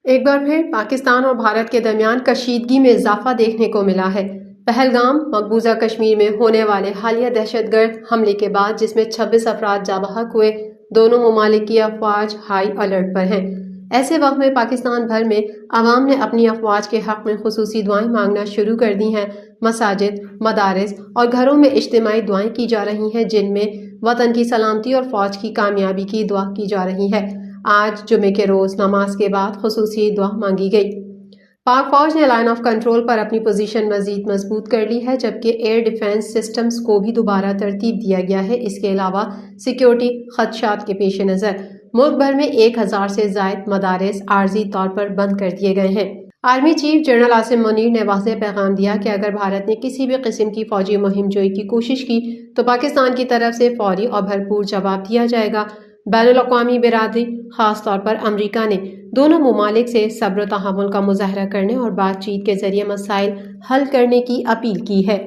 ایک بار پھر پاکستان اور بھارت کے درمیان کشیدگی میں اضافہ دیکھنے کو ملا ہے۔ پہلگام مقبوضہ کشمیر میں ہونے والے حالیہ دہشت گرد حملے کے بعد جس میں 26 افراد جاں بحق ہوئے، دونوں ممالک کی افواج ہائی الرٹ پر ہیں۔ ایسے وقت میں پاکستان بھر میں عوام نے اپنی افواج کے حق میں خصوصی دعائیں مانگنا شروع کر دی ہیں۔ مساجد، مدارس اور گھروں میں اجتماعی دعائیں کی جا رہی ہیں جن میں وطن کی سلامتی اور فوج کی کامیابی کی دعا کی جا رہی ہے۔ آج جمعے کے روز نماز کے بعد خصوصی دعا مانگی گئی۔ پاک فوج نے لائن آف کنٹرول پر اپنی پوزیشن مزید مضبوط کر لی ہے، جبکہ ایئر ڈیفنس سسٹمز کو بھی دوبارہ ترتیب دیا گیا ہے۔ اس کے علاوہ سیکیورٹی خدشات کے پیش نظر ملک بھر میں 1000 سے زائد مدارس عارضی طور پر بند کر دیے گئے ہیں۔ Army chief general Asim Munir نے واضح پیغام دیا کہ اگر بھارت نے کسی بھی قسم کی فوجی مہم جوئی کی کوشش کی تو پاکستان کی طرف سے فوری اور بھرپور جواب دیا جائے گا۔ بین الاقوامی برادری، خاص طور پر امریکہ نے دونوں ممالک سے صبر و تحمل کا مظاہرہ کرنے اور بات چیت کے ذریعے مسائل حل کرنے کی اپیل کی ہے۔